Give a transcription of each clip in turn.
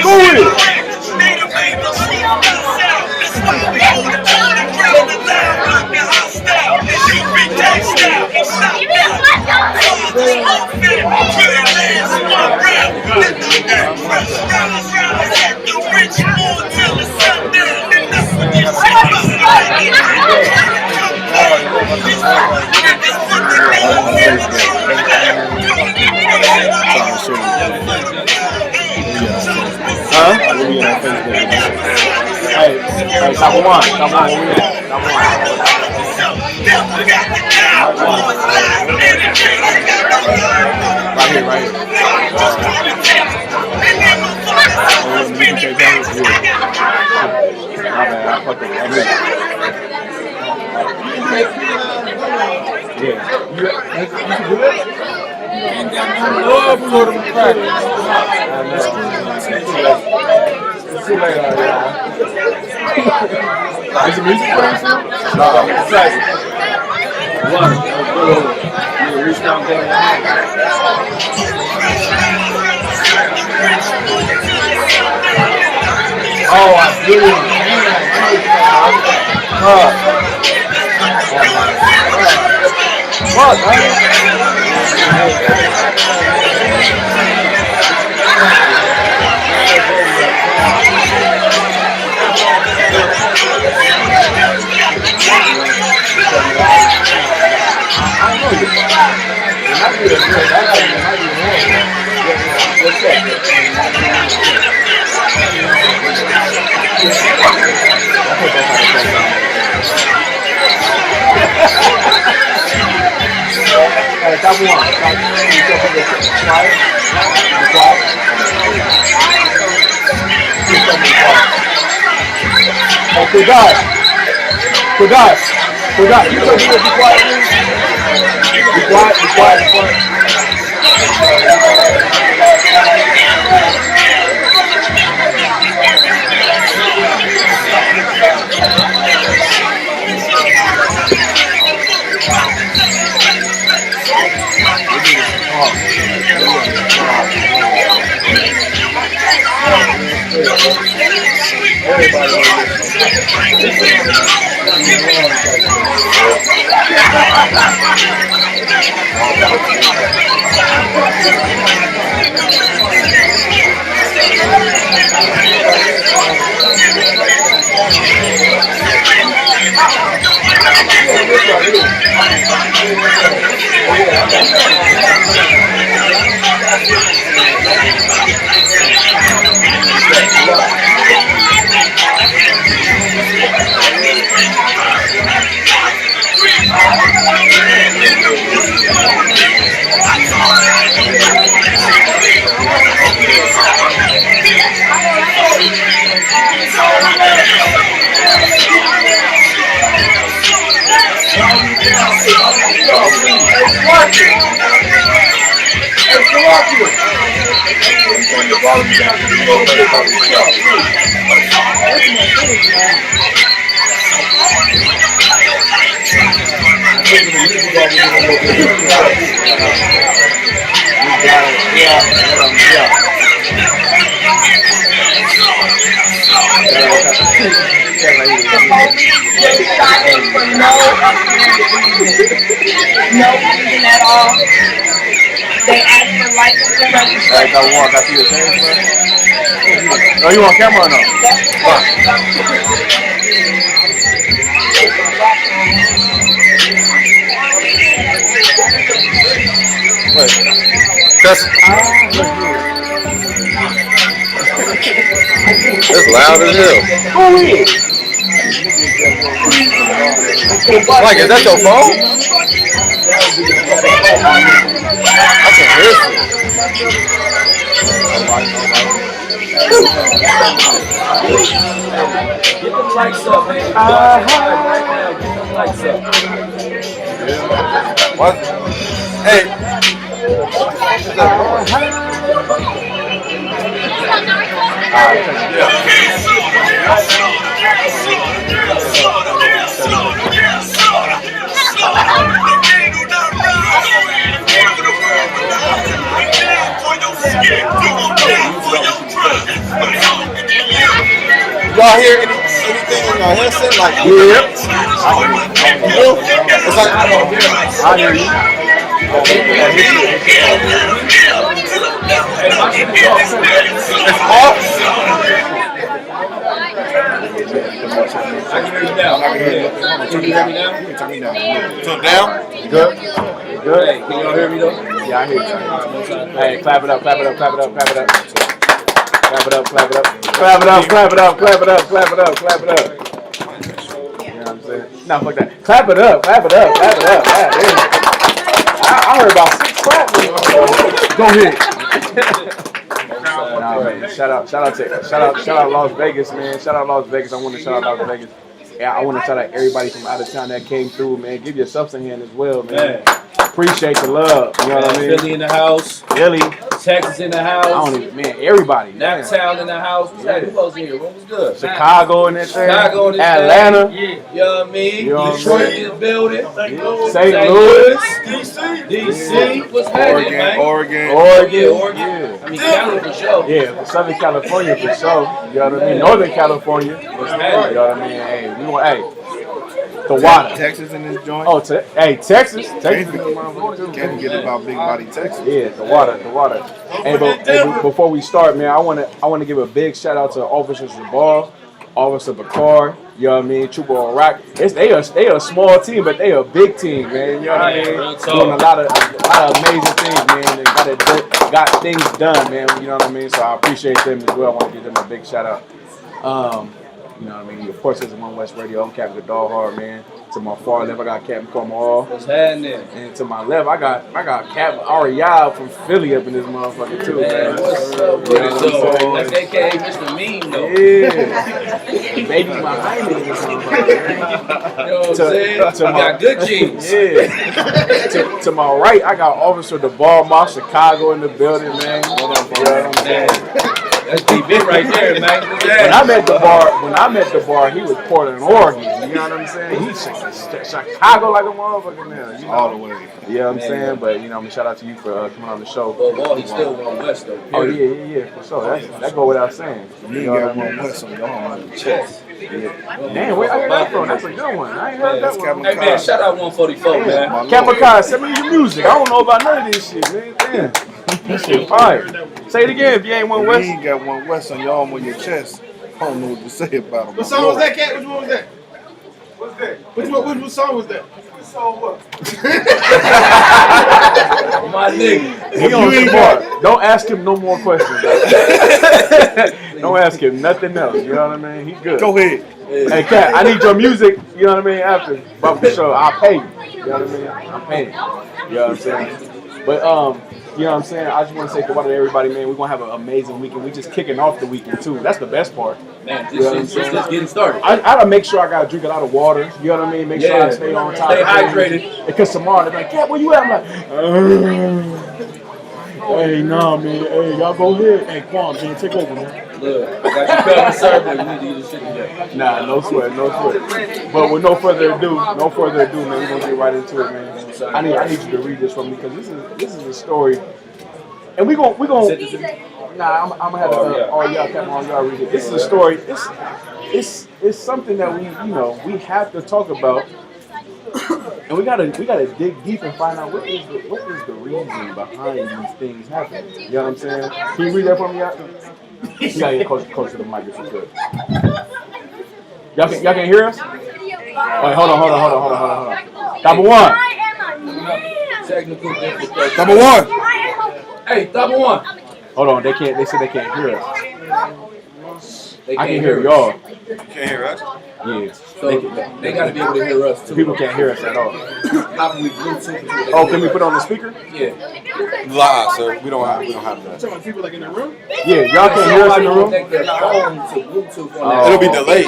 Go with it. Huh? Hey, top one. Right here. I love Florida practice. See you later, is the music playing? No, it's like one. You reach down there. Oh, I do. What, man? Top one. Oh, Kudat. You told me to be quiet, please. Be quiet. No reason at all. They asked for license and registration. I see your change, man. Oh, you on camera or no? What? Wait. That's loud as hell. Who is? Like, is that your phone? I can hear it. Get them lights up, man. Right now, get them lights up. What? Hey. Y'all hear anything in your headset? Like, Yep. it's like, I hear you. it's off. I can hear you now. I can hear you. Can you hear me now? You can turn me down. So down? Good. Good. Hey, can y'all hear me though? Yeah, I hear you. Hey, clap it up, clap it up, clap it up, clap it up. Clap it up, clap it up. Clap it up, clap it up, clap it up, clap it up, clap it up. You know what I'm saying? No, fuck that. Clap it up, clap it up, clap it up. I heard about 6 claps. Go ahead. Nah, man. Shout out Las Vegas, man. Shout out Las Vegas. I want to shout out Las Vegas. Yeah, I want to shout out everybody from out of town that came through, man. Give yourselves a hand as well, man. Appreciate the love. You know what I mean? Philly in the house. Philly. Texas in the I house. don't even, man, everybody. Man. Naptown in the house. Who else in here? What was good? Chicago in this thing. Chicago in this Atlanta. thing. You know what I mean? You know what I'm Detroit saying? in the building. St. Louis. DC. What's happening, man? Oregon. Yeah, Oregon. Yeah. I mean, Cali for sure. Yeah, for Southern California for sure. You know what I mean? Northern California. You know What's happening? what I mean? Hey, we want, hey, the water. Texas in this joint. Oh, hey, Texas. Can't forget about Big Body Texas. Yeah, the water. Hey, but before we start, man, I want to give a big shout out to Officer Jabbar, Officer Bakar. You know what I mean? Trooper Iraq. They a small team, but they a big team, man. You know what I mean? Doing a lot of amazing things, man. They got things done, man. You know what I mean? So I appreciate them as well. I want to give them a big shout out. You know what I mean? Of course, this is One West Radio. I'm Captain Dawhard, man. To my far left, I got Captain Cornwall. What's happening? And to my left, I got Captain Ariel from Philly up in this motherfucker too, man. What's up with it, though? That's AKA Mr. Mean, though. Yeah. Baby behind me in this motherfucker. You know what I'm saying? You got good genes. Yeah. to my right, I got Officer the Ball Chicago in the building, man. You know what I'm saying? That's deep bit right there, man. When I met the bar, he was Portland, Oregon. You know what I'm saying? He's Chicago like a motherfucker now. You know? All the way. You know what I'm saying? But you know, I'm gonna shout out to you for coming on the show. Well, he's still One West though. Oh yeah, for sure. That go without saying. You got One West on your arm on the chest. Damn, where I heard that from? That's a good one. I ain't heard that one. Hey man, shout out 144, man. Capricorn, send me your music. I don't know about none of this shit, man. Damn. This shit fire. Say it again if you ain't One West. You ain't got One West on your arm on your chest. I don't know what to say about him. What song was that, Cat? Which one was that? What's that? Which song was that? Which song what? My nigga. He on smart. Don't ask him no more questions. Don't ask him nothing else. You know what I mean? He good. Go ahead. Hey, Cat, I need your music. You know what I mean? After, but for sure, I'll pay you. You know what I mean? I'm paying. You know what I'm saying? But you know what I'm saying? I just want to say goodbye to everybody, man. We're going to have an amazing weekend. We're just kicking off the weekend, too. That's the best part. Man, just getting started. I gotta make sure I got to drink a lot of water. You know what I mean? Make sure I stay on top. Stay hydrated. Because tomorrow they're like, Cat, where you at? I'm like, hey, nah, man. Hey, y'all go ahead. Hey, Quan, man, take over, man. Look, I got you covered, sir, but we need to get this shit together. Nah, no sweat. But with no further ado, man, we're gonna get right into it, man. I need you to read this for me because this is a story, and we gonna. Nah, I'm gonna have all y'all read it. This is a story. It's something that we have to talk about, and we gotta dig deep and find out what is the reason behind these things happening. You know what I'm saying? Can you read that for me, y'all? You gotta get close to the mic if you could. Y'all can hear us? Wait, hold on. Number one. Technical difficulty. Number one. Hey, number one. Hold on, they said they can't hear us. They I can't can hear us. y'all. Can't hear us? Yeah. So they got to be able to hear us too. People can't hear us at all. How can we Bluetooth? Oh, can we put it on the speaker? Yeah. Live, sir. We don't have that. Some people like in the room? Yeah, y'all can't hear us in the room? Connect their phone to Bluetooth on that. It'll be delayed.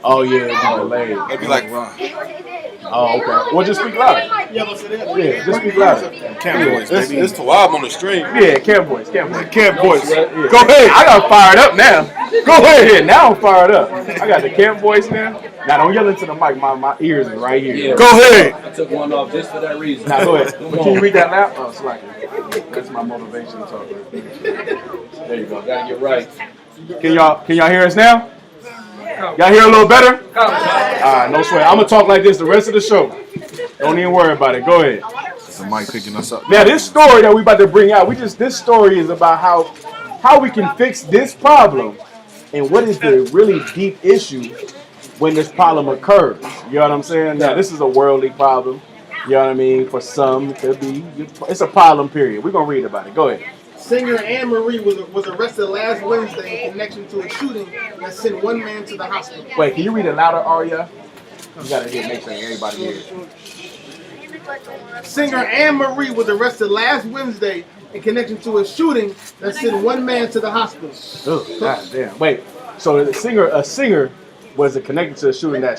Oh yeah, it'll be delayed. It'll be like, Oh, okay. Well, just speak louder. Yeah, but say that. Yeah, just speak louder. Cam voice, baby. It's to live on the stream. Yeah, Cam voice. Cam voice. Yeah. Go ahead. I got fired up now. Go ahead. Now I'm fired up. I got the Cam voice now. Now don't yell into the mic. My ears are right here. Yeah. Go ahead. I took one off just for that reason. Now go ahead. But can you read that loud? Oh, slack it. That's my motivation talk. There you go. Gotta get right. Can y'all hear us now? Y'all hear a little better? All right, no sweat. I'm gonna talk like this the rest of the show. Don't even worry about it. Go ahead. The mic picking us up. Now, this story that we about to bring out, this story is about how we can fix this problem and what is the really deep issue when this problem occurs. You know what I'm saying? Now, this is a worldly problem. You know what I mean? For some, it could be. It's a problem, period. We're going to read about it. Go ahead. Singer Anne Marie was arrested last Wednesday in connection to a shooting that sent one man to the hospital. Wait, can you read it louder, Arya? You got to make sure everybody hears. Singer Anne Marie was arrested last Wednesday in connection to a shooting that sent one man to the hospital. Oh, God damn. Wait, so a singer was connected to a shooting that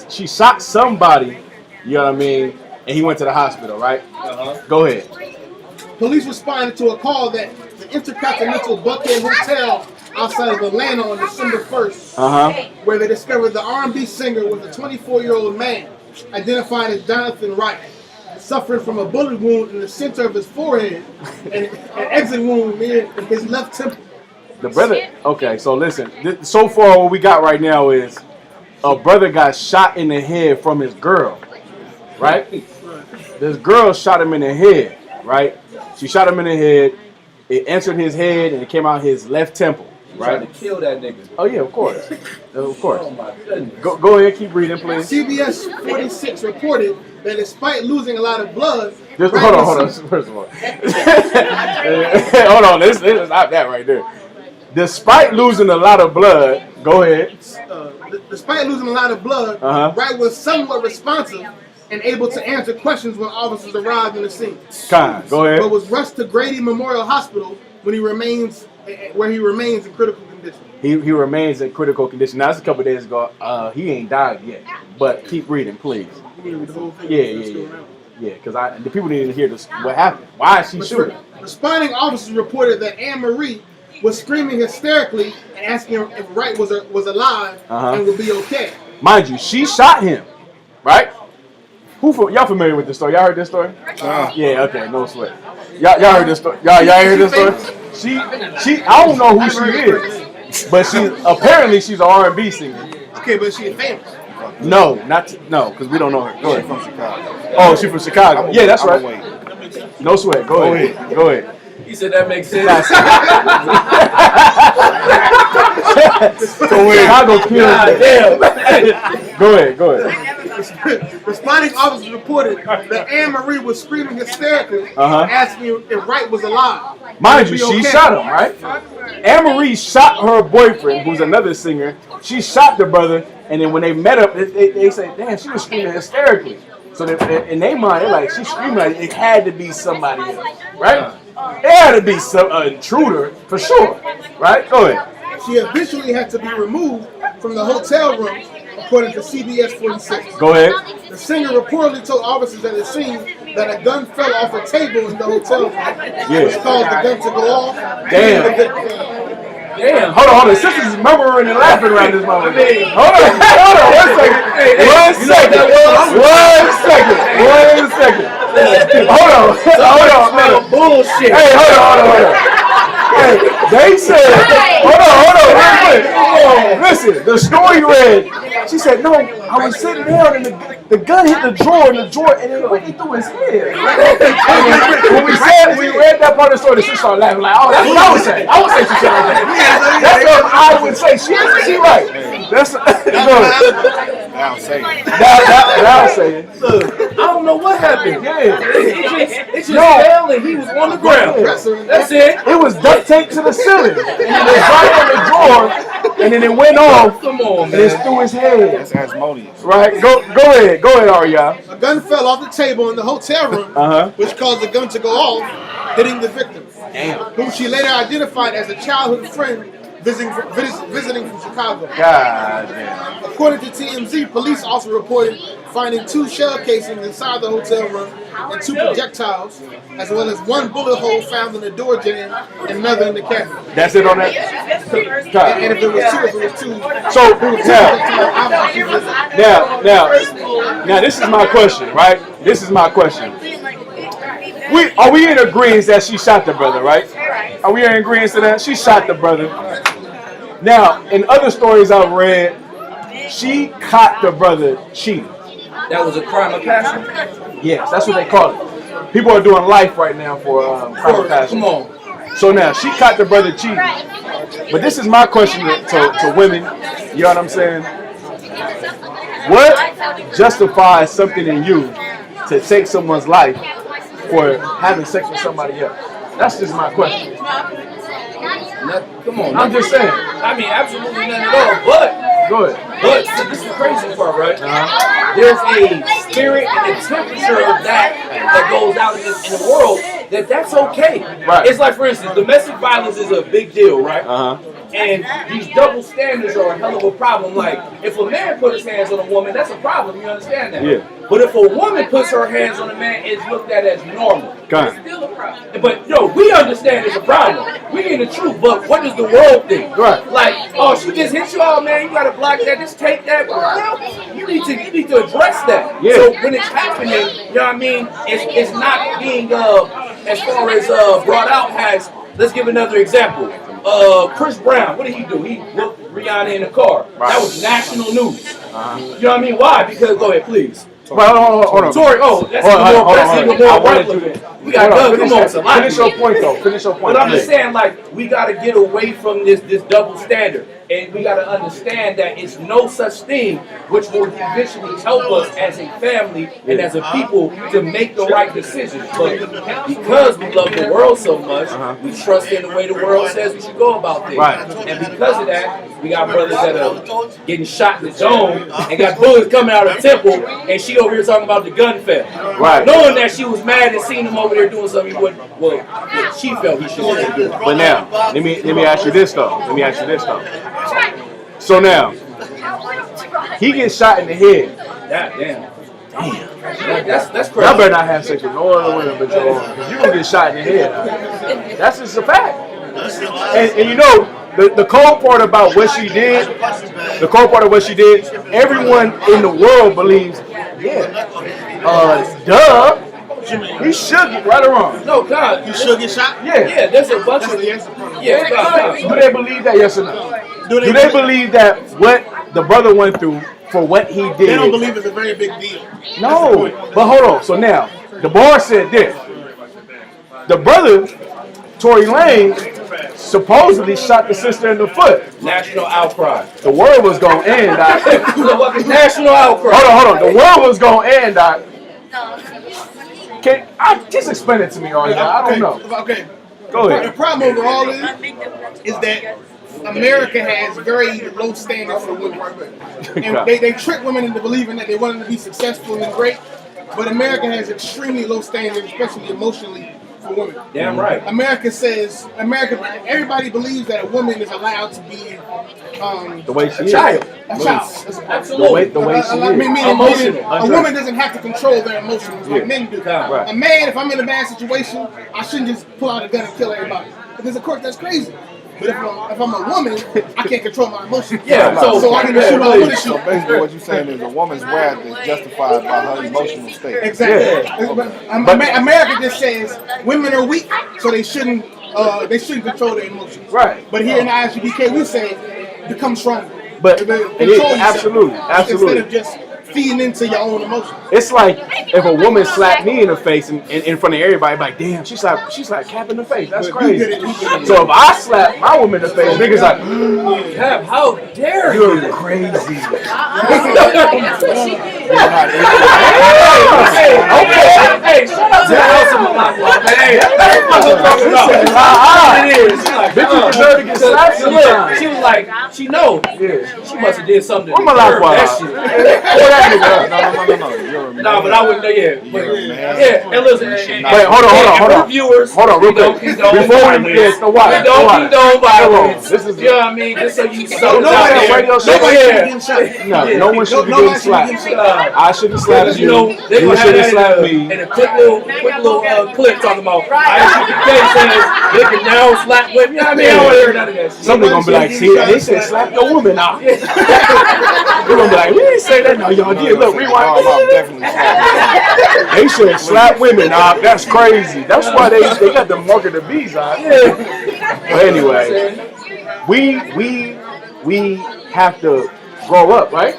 she shot somebody, you know what I mean, and he went to the hospital, right? Go ahead. Police responded to a call that the Intercontinental Buckhead Hotel outside of Atlanta on December 1st, where they discovered the R&B singer was a 24-year-old man identified as Jonathan Wright, suffering from a bullet wound in the center of his forehead and an exit wound near his left temple. The brother, okay, so listen, so far what we got right now is a brother got shot in the head from his girl, right? This girl shot him in the head, right? She shot him in the head, it entered his head and it came out his left temple, right? Trying to kill that nigga. Oh yeah, of course. Of course. Oh my goodness. Go ahead, keep reading, please. CBS 46 reported that despite losing a lot of blood... Hold on, first of all. Hold on, this is not that right there. Despite losing a lot of blood, go ahead. Despite losing a lot of blood, Wright was somewhat responsive and able to answer questions when officers arrived in the scene. Go ahead. But was rushed to Grady Memorial Hospital where he remains in critical condition. He remains in critical condition. Now, that's a couple of days ago. He ain't died yet. But keep reading, please. Yeah, because the people need to hear this. What happened? Why is she shooting? Responding officers reported that Anne Marie was screaming hysterically and asking if Wright was alive and would be okay. Mind you, she shot him, right? Y'all familiar with this story? Y'all heard this story? Yeah, okay, no sweat. Y'all heard this story? Y'all heard this story? She I don't know who she is, but she's an R&B singer. Okay, but she's famous. No, because we don't know her. Go ahead. From Chicago. Oh, she's from Chicago. Yeah, that's right. No sweat. Go ahead. He said that makes sense. Chicago killed. Go ahead. Responding officers reported that Anne Marie was screaming hysterically, asking if Wright was alive. Mind you, she shot him, right? Anne Marie shot her boyfriend, who's another singer. She shot the brother, and then when they met up, they say, damn, she was screaming hysterically. So in their mind, they're like, she's screaming like it had to be somebody else, right? It had to be some intruder for sure, right? Go ahead. She eventually had to be removed from the hotel room, according to CBS 46. Go ahead. The singer reportedly told officers at the scene that a gun fell off a table in the hotel room, which caused the gun to go off. Damn. Hold on. Sisters is murmuring and laughing around this moment. Hold on. 1 second. 1 second. Hold on. Bullshit. Hey, hold on. Hey, they said, hold on. Listen, the story read, she said, no, I was sitting down and the gun hit the drawer and it went through his head. When we read that part of the story, the sister started laughing like, oh, that's what I would say. I would say she said like that. That's what I would say. She right. That's now say it. Look, I don't know what happened. It just fell and he was on the ground. That's it. It was duct taped to the ceiling. And it was right on the drawer. And then it went off. Come on, man. And it's through his head. That's Asmodeus. Right? Go ahead, Arya. A gun fell off the table in the hotel room, which caused the gun to go off, hitting the victim, whom she later identified as a childhood friend visiting from Chicago. God damn. According to TMZ, police also reported finding 2 shell casings inside the hotel room and 2 projectiles, as well as 1 bullet hole found in the door jamb and another in the cabinet. That's it on that? And if it was 2, So now this is my question, right? This is my question. Are we in agreement that she shot the brother, right? Are we in agreement to that? She shot the brother. Now, in other stories I've read, She caught the brother cheating. That was a crime of passion. Yes, that's what they call it. People are doing life right now for crime of passion. Come on. So now she caught the brother cheating. But this is my question to women. You know what I'm saying? What justifies something in you to take someone's life for having sex with somebody else? That's just my question. Come on. I'm just saying. I mean, absolutely none at all. But go ahead. But see, this is the crazy part, right? There's a spirit and a temperature of that goes out in the world that's okay. Right. It's like, for instance, domestic violence is a big deal, right? And these double standards are a hell of a problem. Like, if a man put his hands on a woman, that's a problem. You understand that? Yeah. But if a woman puts her hands on a man, it's looked at as normal. Got it. Still a problem. But yo, we understand it's a problem. We need the truth, but what does the world think? Right. Like, oh, she just hit you out, man. You gotta block that. Just take that. Well, you need to address that. Yeah. So when it's happening, you know what I mean? It's not being as far as brought out as. Let's give another example. Chris Brown, what did he do? He whooped Rihanna in the car. Right. That was national news. You know what I mean? Why? Because go ahead, please. Well, hold on. Tory, that's even more relevant. We got to come on, so finish your point though. Finish your point. But I'm just saying, like, we got to get away from this double standard, and we got to understand that it's no such thing, which will eventually help us as a family and as a people to make the right decisions. But because we love the world so much, we trust in the way the world says we should go about things. Right. And because of that, we got brothers that are getting shot in the dome and got bullets coming out of the temple, and she over here talking about the gun fell. Right. Knowing that she was mad and seen him over there doing something he wouldn't, well, she felt he shouldn't have been doing. But now, let me ask you this though. So now, he gets shot in the head. God damn. Like, that's crazy. Y'all better not have sex with no other women but your own, because you're gonna get shot in the head. That's just a fact. And you know, the cold part about what she did, everyone in the world believes, duh. He should get right or wrong. No, God. You should get shot? Yeah. Yeah, there's a bunch of... Yeah, God. Do they believe that, yes or no? Do they believe that what the brother went through for what he did? They don't believe it's a very big deal. No. But hold on. So now, the bar said this. The brother, Tory Lanez, supposedly shot the sister in the foot. National outcry. The world was going to end. National outcry. Hold on. The world was going to end. Can I just explain it to me, all y'all? I don't know. Okay. Go ahead. The problem overall is that America has very low standards for women. And they trick women into believing that they want them to be successful and great. But America has extremely low standards, especially emotionally, for women. Damn right. Everybody believes that a woman is allowed to be the way she is. A child. Absolutely. The way she is. Meaning a woman doesn't have to control their emotions like men do. Right. A man, if I'm in a bad situation, I shouldn't just pull out a gun and kill everybody. Because of course that's crazy. But if I'm a woman, I can't control my emotions. Yeah, so I can just shoot all I want to shoot. So basically what you're saying is a woman's wrath is justified by her emotional state. Exactly. Yeah. America just says women are weak, so they shouldn't control their emotions. Right. But here in the ISUBK, we say become stronger. But Control it is yourself. absolutely. Instead of just feeding into your own emotions. It's like if a woman slapped me in the face in front of everybody, like, damn, she's like Cap in the face. That's crazy. So if I slap my woman in the face, niggas like, Cap, how dare you're crazy. That's what she did. Hey, shout out to the house of Malakwa, man. Hey, that's what I'm talking about. It is. Bitches deserve to get slapped sometimes. She was like, she know. Yeah. She must have did something to Where deserve Malakwa? that shit. Pour that nigga up. No. You're a man. Nah, but I wouldn't know yet. Yeah, and listen. Wait, hold on. Viewers, Hold on, real quick. Before we get the water. Don't violence. This is, You know what I mean? Just so you so Nobody yeah. no one should be getting slapped. I shouldn't slap You know, you. they You gonna have shouldn't that slap in me. a quick little clip talking about ISUBK says they can now slap women. You know what I mean? I don't want to hear none of that shit. Somebody gonna be like, see, they said slap your woman out. They're gonna be like, we didn't say that. No, y'all did. Look, rewind. Definitely slap. They should slap women out. That's crazy. That's why they got the mark of the bees out. But anyway, we have to grow up, right?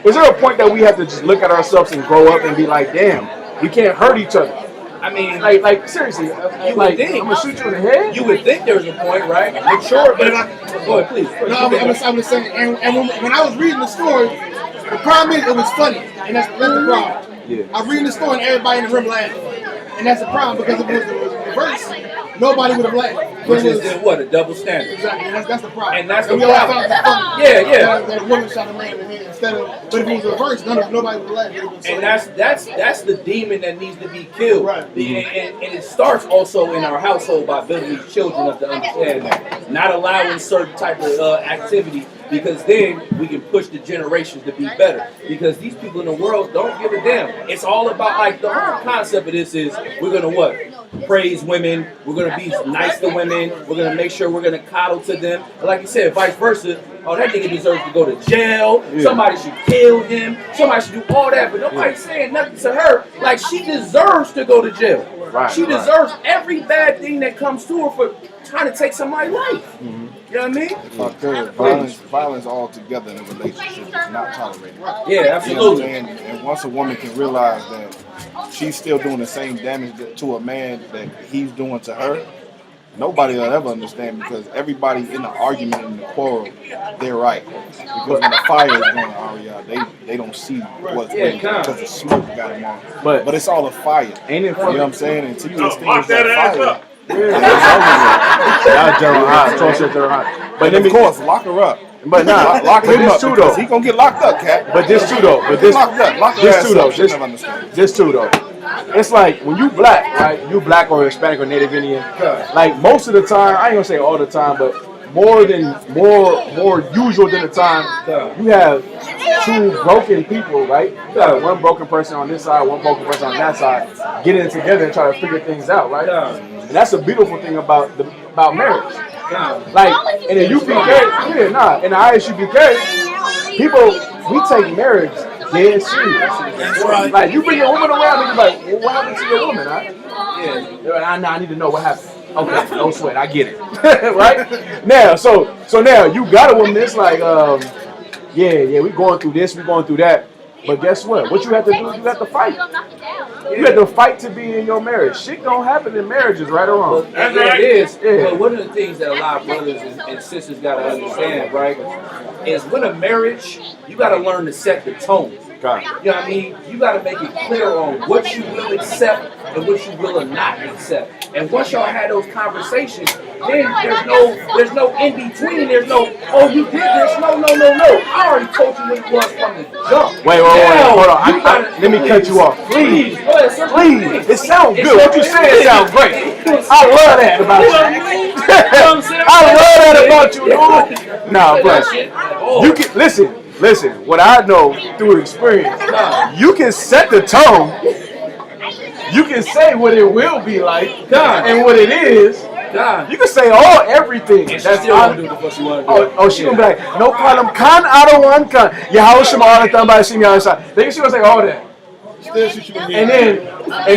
Is there a point that we have to just look at ourselves and grow up and be like, damn, we can't hurt each other? I mean, like seriously, like I'm gonna shoot you in the head. You would think there's a point, right? Mature, but go ahead, please. No, I'm just saying. And when I was reading the story, the problem is it was funny, and that's the problem. Yeah. I'm reading the story and everybody in the room laughing, and that's the problem because if it was reverse, nobody would have laughed. Which is then what, a double standard? Exactly, that's the problem. And that's the we all problem. found it funny. Yeah. That woman shot a man in the head instead of, but if it was reverse, nobody would laugh. And that's the demon that needs to be killed. Right. And it starts also in our household by building these children up to understand that. Not allowing certain type of activity, because then we can push the generations to be better. Because these people in the world don't give a damn. It's all about, like, the whole concept of this is we're going to what? Praise women. We're going to be nice to women. We're going to make sure we're going to coddle to them. And like you said, vice versa. Oh, that nigga deserves to go to jail. Yeah. Somebody should kill him. Somebody should do all that. But nobody's saying nothing to her. Like, she deserves to go to jail. Right, she deserves every bad thing that comes to her for trying to take somebody's life. Mm-hmm. You know what I mean? Violence altogether in a relationship is not tolerated. Yeah, absolutely. You know, and once a woman can realize that she's still doing the same damage to a man that he's doing to her, nobody will ever understand, because everybody in the argument and the quarrel, they're right. Because when the fire is going on, they don't see what's really, because the smoke got them on. But it's all a fire. Ain't it funny? You know what I'm saying? Until you extinguish that fire. But of course, lock her up. But nah, lock him up too, because though. he gonna get locked up, cat. But this too though. But this locked up. Lock this too though. This too though. It's like when you black, right? You black or Hispanic or Native Indian. Like most of the time, I ain't gonna say all the time, but more usual than the time, you have two broken people, right? You got one broken person on this side, one broken person on that side, getting it together and try to figure things out, right? And that's a beautiful thing about marriage. Like, and if you be carried, in the ISUBK, people, we take marriage dead serious. Like, you bring your woman around and you're like, well, what happened to your woman, huh? Yeah. I need to know what happened. Okay, no sweat, I get it. Right? Now, so now you got a woman that's like, we going through this, we going through that. But guess what? What you have to do is you have to fight. You have to fight to be in your marriage. Shit don't happen in marriages, right or wrong. It is. Yeah. But one of the things that a lot of brothers and sisters got to understand, right, is with a marriage, you got to learn to set the tone. You know what I mean? You got to make it clear on what you will accept and what you will not accept. And once y'all had those conversations, then there's no in between. There's no, oh, you did this. No. I already told you what it was from the jump. Wait, hold on. Let me cut you off. Please. It sounds good. What you saying sounds great. I love that about you. I love that about you, dude. Nah, bro. You can listen, what I know through experience, you can set the tone. You can say what it will be like and what it is. You can say everything. And that's still gonna do the fuck you want to do. Oh, she gonna be like, no problem, I don't want can. Yeah, she gonna see me on the side. Then she gonna say all that. And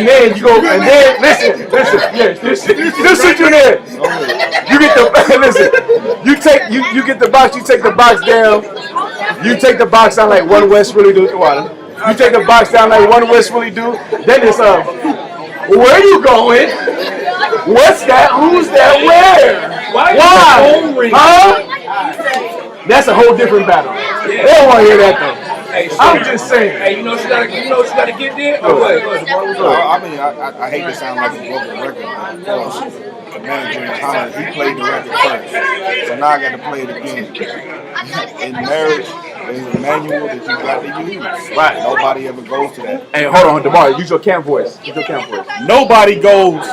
then you go, and then listen, this shoot you there. You get the you get the box, you take the box down. You take the box down like one West really do. You take the box down like one West really do. Then it's where are you going? What's that? Who's that? Where? Why? Huh? That's a whole different battle. They don't want to hear that though. Hey, I'm just saying. Hey, you know she gotta get there. I mean, I hate to sound like a broken record, but of course, the manager in Holland, he played the record first, so now I got to play it again. In marriage, there's a manual that you got to use. Right. Nobody ever goes to that. Hey, hold on, DeMar. Use your camp voice. Nobody goes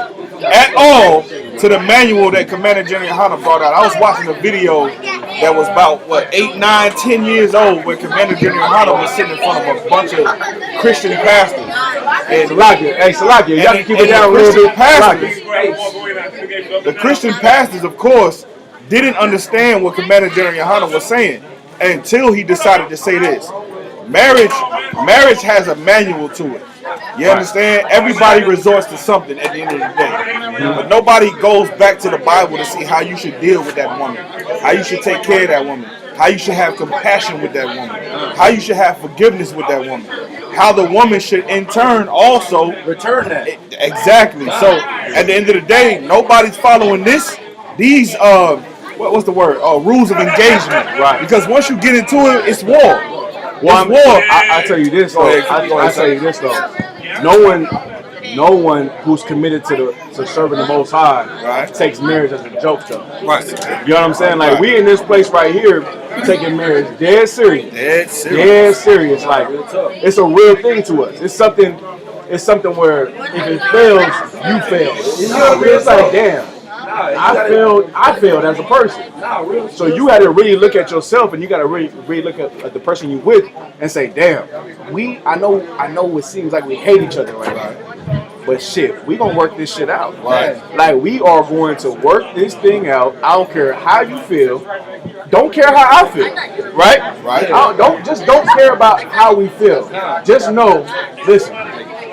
at all to the manual that Commander General Hunter brought out. I was watching a video that was about 8, 9, 10 years old, where Commander General Hunter was sitting in front of a bunch of Christian pastors. And Salakia, you have to keep it down a little bit. The Christian pastors, of course, didn't understand what Commander General Hunter was saying until he decided to say this. Marriage has a manual to it. You understand? Everybody resorts to something at the end of the day. But nobody goes back to the Bible to see how you should deal with that woman, how you should take care of that woman. how you should have compassion with that woman, how you should have forgiveness with that woman, how the woman should in turn also return that. Exactly. So at the end of the day, nobody's following these what's the word? Rules of engagement. Right. Because once you get into it, it's war. Well, It's war. I tell you this though. I tell you this though. No one who's committed to serving the Most High takes marriage as a joke though. Right. You know what I'm saying? Like we in this place right here taking marriage dead serious. Dead serious. Like it's a real thing to us. It's something where if it fails, you fail. You know what I mean? It's like damn. I failed as a person. So you had to really look at yourself, and you got to really look at the person you with, and say, "Damn, I know it seems like we hate each other right now, but shit, we gonna work this shit out. Right. Like we are going to work this thing out. I don't care how you feel. Don't care how I feel. Right. Right. Don't care about how we feel. Just know, listen.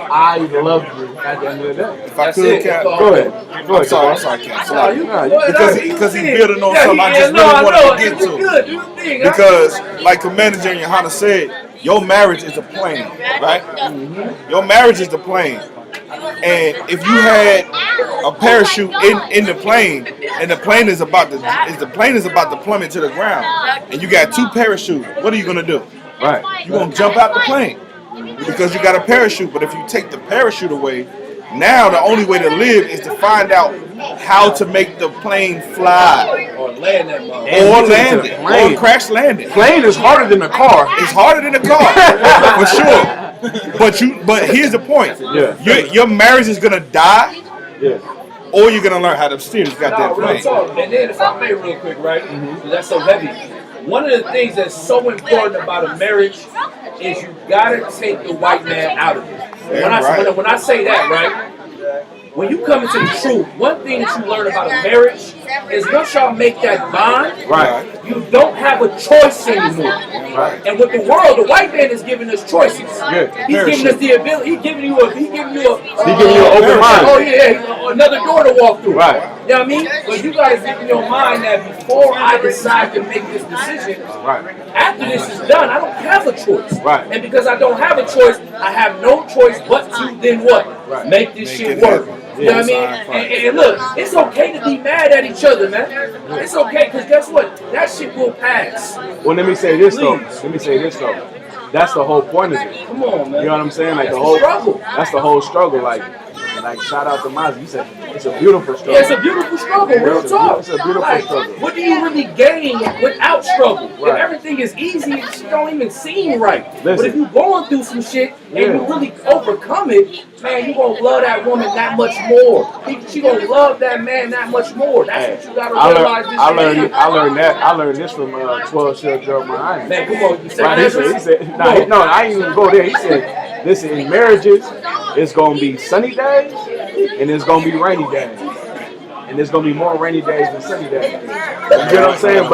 I love you at the end of the day. If I could, Cap, go ahead. I'm sorry, Cap. Because he's building on something I just really wanted to get to. Because, like Commander Junior Hunter said, your marriage is a plane, right? Mm-hmm. Your marriage is the plane. And if you had a parachute in the plane, and the plane is about to plummet to the ground, and you got two parachutes, what are you gonna do? Right. You're gonna jump out the plane. Because you got a parachute, but if you take the parachute away, now the only way to live is to find out how to make the plane fly. Or land that motherfucker. Or crash land it. Plane is harder than a car. It's harder than a car, for sure. But here's the point. Yeah. Your marriage is gonna die. Yeah. Or you're gonna learn how to steer this goddamn plane. And then if I may real quick, right? Mm-hmm. That's so heavy. One of the things that's so important about a marriage is you gotta take the white man out of it. When I say that, right? When you come into the truth, one thing that you learn about a marriage is once y'all make that bond, you don't have a choice anymore. Right. And with the world, the white man is giving us choices. Yeah. He's giving us the ability. He's giving you an open mind. Oh yeah, another door to walk through. Right. You know what I mean? But you gotta keep in your mind that before I decide to make this decision, after this is done, I don't have a choice. Right. And because I don't have a choice, I have no choice but to then what? Make this shit work. You know what I mean? And look, it's okay to be mad at each other, man. It's okay, because guess what? That shit will pass. Well, let me say this though. That's the whole point of it. Come on, man. You know what I'm saying? Like the whole struggle. That's the whole struggle. Like shout out to Maz. You said it's a beautiful struggle. Yeah, it's a beautiful struggle. Real talk. It's a beautiful struggle. What do you really gain without struggle? If everything is easy, it don't even seem right. Listen. But if you're going through some shit and you really overcome it, man, you gonna love that woman that much more. She gonna love that man that much more. That's what you gotta realize. I learned this from 12 Shell Jeremiah. Man, come on. You said right, he said, no, I ain't even go there. He said, listen, in marriages, it's gonna be sunny days and it's gonna be rainy days. And there's gonna be more rainy days than sunny days. You know what I'm saying?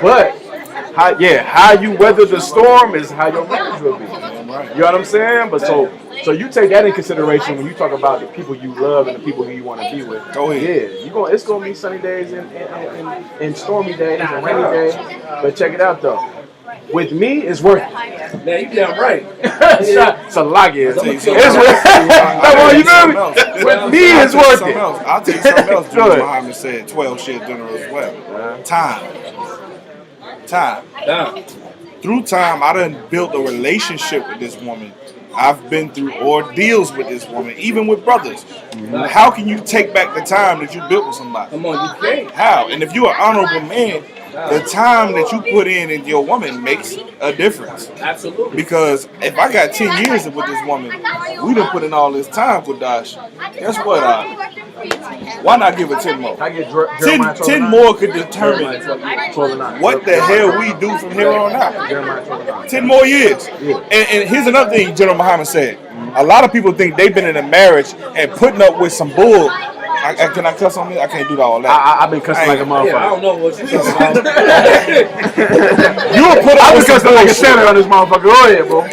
But how you weather the storm is how your marriage will be. You know what I'm saying? But so you take that in consideration when you talk about the people you love and the people who you want to be with. Go ahead. Yeah, it's gonna be sunny days and stormy days and rainy days. But check it out though. With me, it's worth it. Man, you damn right. It's a lot, yeah. It's worth it. You feel me? With me, it's worth it. I'll tell you something else. Jules Muhammad said 12 share dinner as well. Time. Through time, I done built a relationship with this woman. I've been through ordeals with this woman, even with brothers. How can you take back the time that you built with somebody? Come on, you can't. How? And if you're an honorable man, the time that you put in your woman makes a difference. Absolutely. Because if I got 10 years with this woman, we done put in all this time with Dash. Guess what? Why not give her 10 more? 10 more could determine what the hell we do from here on out. 10 more years. And here's another thing General Muhammad said. A lot of people think they've been in a marriage and putting up with some bull. Can I cuss on me? I can't do all that. I've been cussing like a motherfucker. I don't know what you're talking about. I've been cussing like a senator on this motherfucker. Go ahead, bro.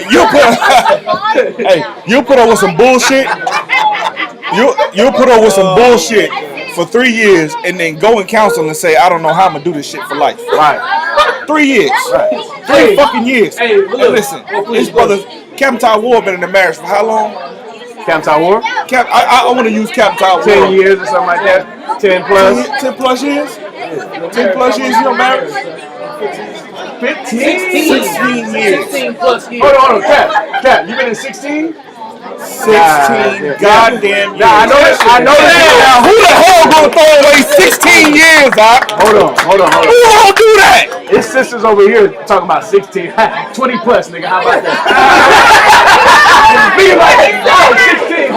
You'll put up with some bullshit. You'll put up with some bullshit for 3 years and then go in counseling and say, I don't know how I'm gonna do this shit for life. Right. 3 years. Right. 3 fucking years. Hey, And listen, his brother, Captain Ty Ward been in the marriage for how long? Captain Ty Ward? I want to use Captain Ty Ward. 10 years or something like that. 10 plus. 10 plus years? 10 plus years you don't marry? 15? 16 years. 16 plus years. Hold on. Cap, you been in 16? 16 goddamn years. Nah, I know that. Now, who the hell gonna throw away 16 years, Doc? Hold on. Who gonna do that? His sisters over here talking about 16. 20 plus, nigga. How about that? Be like, oh, 16.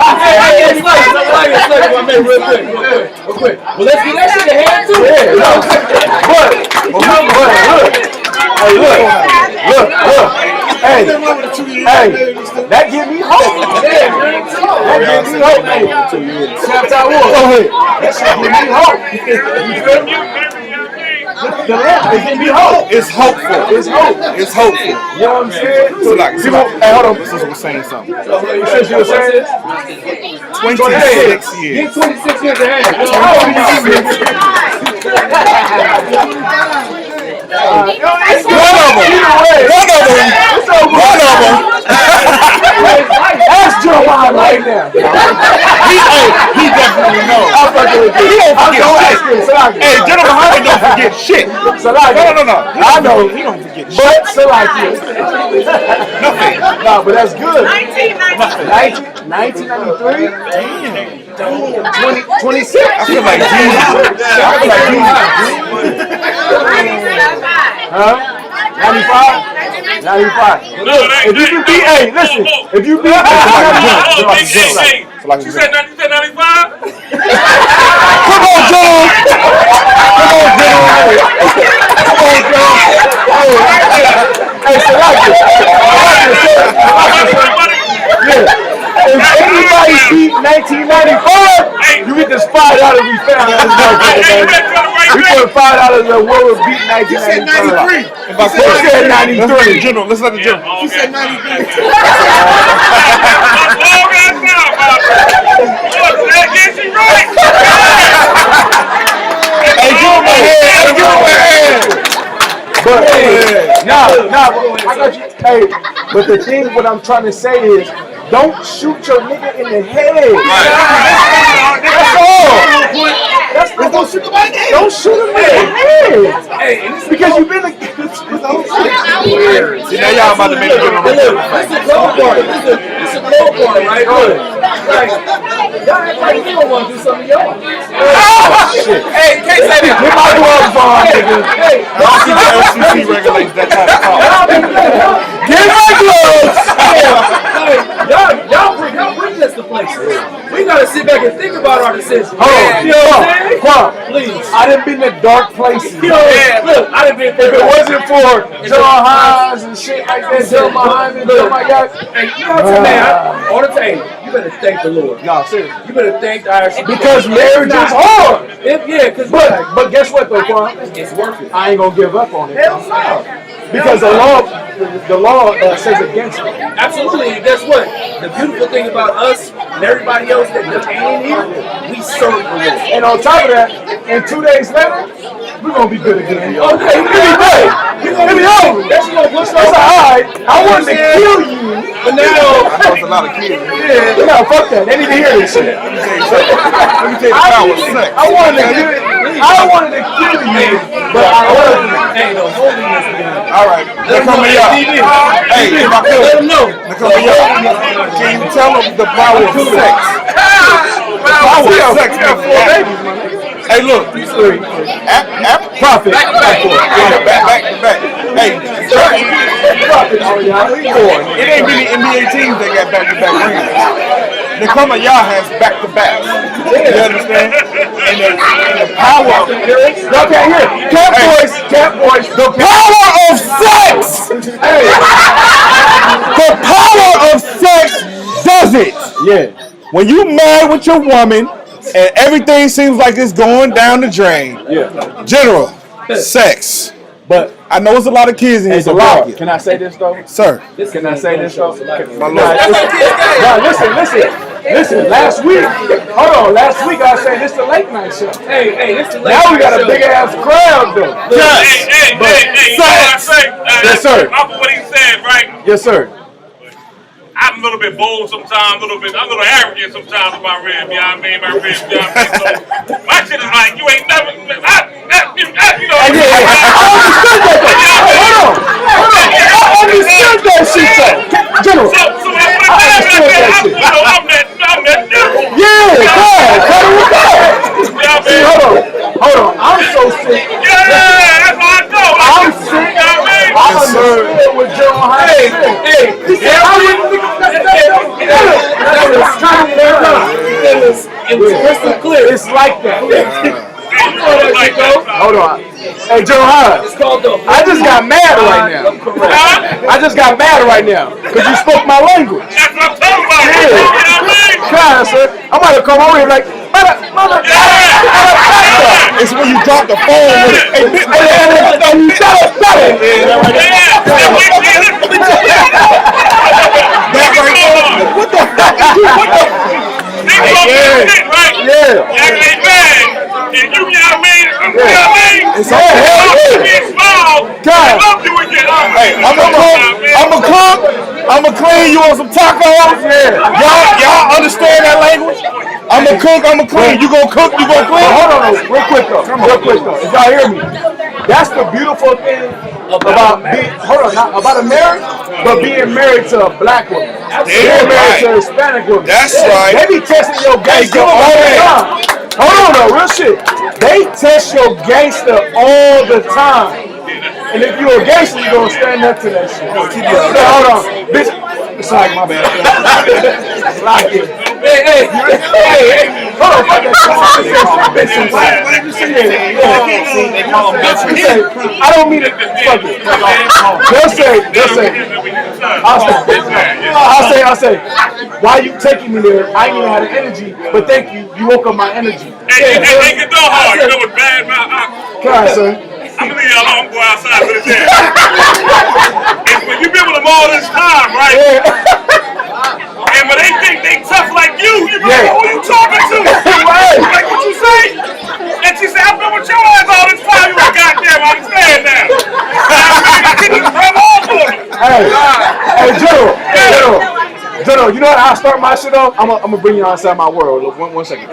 It's like, my man, real quick. Well, let's get that shit in hand too. Look. Hey, that give me hope. That gives me hope. Hey, Captain Ward, go ahead. That shit give me hope. You feel me? It give me hope. It's hopeful. It's hope. It's hopeful. You know what I'm saying? So like, Hey, hold on. this was saying something. Since you were saying 26 years. Get 26 years ahead. One of them. That's Jeremiah right now. He definitely knows. I'm fucking with you. He don't forget shit. Hey, General Muhammad don't forget shit. No. I know. He don't forget shit. But Salakia. Nothing. Nah, but that's good. 1993. 1993? Damn. 26? I feel like Jesus. Huh? 95? 95. Look, if you can beat, hey, listen, if you beat, You said 95? Come on, John. Hey, Salakia. If anybody beat 1995, you get this $5 we found. We put $5 in what was beat 1995. You said 93. If I said 93. General, let's let the general. You said 93. Hey, give him a hand. But I got you. Hey, but the thing, what I'm trying to say is, don't shoot your nigga in the head. That's all. Don't shoot the white man. Don't shoot him in the head. Hey, Because you've been a See, now y'all about to make it on the this is a cold part. This is a cold part, right? Like, y'all act like you don't want to do something, y'all. shit. Hey, can't say that. Get my gloves on, nigga. Hey, I don't think the FCC regulates that type of talk. Get my gloves. y'all bring this to places. We gotta sit back and think about our decisions. Hold on. You know what I'm saying? Quan, Please. I done been to dark places. You know, look, I done been. If it wasn't for John Hines and shit like that, John Muhammad, oh my God. Hey, you know what I'm saying, man? All the time, you better thank the Lord. No, seriously. You better thank the Irish. Because marriage is hard. Because But guess what though, Quan? it's worth it. I ain't gonna give up on it. Hell no. Because the law says against it. Absolutely, and guess what? The beautiful thing about us and everybody else that ain't in here, we serve the Lord. And on top of that, and 2 days later, we're gonna be good again. Okay, It'll be good. It'll be over. That's gonna push That's us alright. I wanted to kill you. But now, I know it's a lot of kids. Yeah, no, fuck that. They need to hear this shit. Let me tell you the power of sex. I wanted to kill you, but I wasn't. hey, the holiness, man. All right, they're coming up. Hey, if I could, Let them know. they're coming up. Can you tell them the power of sex? Power of sex, man. Hey, look. Profit. Back to back. Hey, it ain't many NBA teams that got back-to-back rings. The Come Y'all has back-to-back. You understand? And the power. Y'all can't hear. Cat voice. The power of sex. Hey. The power of sex does it. Yeah. When you married with your woman and everything seems like it's going down the drain. Yeah. General, sex. But I know it's a lot of kids in here, so Salakia. block it. Can I say this though? Sir. Can I say this though? My lord. Listen. Listen, last week, hold on, last week I said this the late night show. Hey, this the late Now we night got a show. big ass crowd though. Hey, you know what I say? Yes, sir. Off of what he said, right? Yes, sir. I'm a little bit bold sometimes, I'm a little arrogant sometimes about rib, you know what I mean? My ribs, you know what I mean? So, my shit is like, you ain't never, you know. I understood that shit though. General. So when I put it down, I'm that devil. Yeah, cut it with that. See, hold on. I'm so sick. Yeah, that's how I go. I'm sick. You know what I mean? I understood what Joe High said. He said, I wouldn't think of that. It was crystal clear. It's like that. Like that. Hold on. Hey, Joe High. It's called the. I just got mad right now. I just got mad right now because you spoke my language. That's what I'm talking about. Yeah. You know what I mean? God, sir. I might have come over here like, mother. It's when you drop the phone. And you tell us better. That right there. What the fuck is you? What the? They talking shit, right? Yeah. Like they mad. And you know what I mean? You know what I mean? It's all hell. Being small, God. I love you again. Hey, I'm a cook. I'm a clean. You want some tacos? Yeah. Y'all understand that language? I'm a cook. I'm a clean. You gonna cook? You gonna clean? Hold on, real quick though. If y'all hear me, that's the beautiful thing about being. Hold on, not about a marriage, but being married to a black woman. Being married to a Hispanic woman. That's right. They be testing your gangster all the time. Hold on though, real shit. They test your gangster all the time. And if you're a gangster, you're gonna stand up to that shit. Hold on, bitch. It's like my bad. Like it. Hey. Hold on, fuck that. I don't mean it. Fuck it. Just say. I'll say. Why you taking me there? I ain't even had the energy, but thank you. You woke up my energy. Hey, get the hard. You know what's bad, man? Come on, son. I'm gonna leave y'all alone. I'm going outside with this. And when you've been with them all this time, right? And when they think they tough like you be like, who you talking to? Like, what you say? And she said, I've been with your ass all this time. You like, goddamn, I understand now. Hey, General, you know how I start my shit off? I'm gonna bring you outside my world. Look, one second.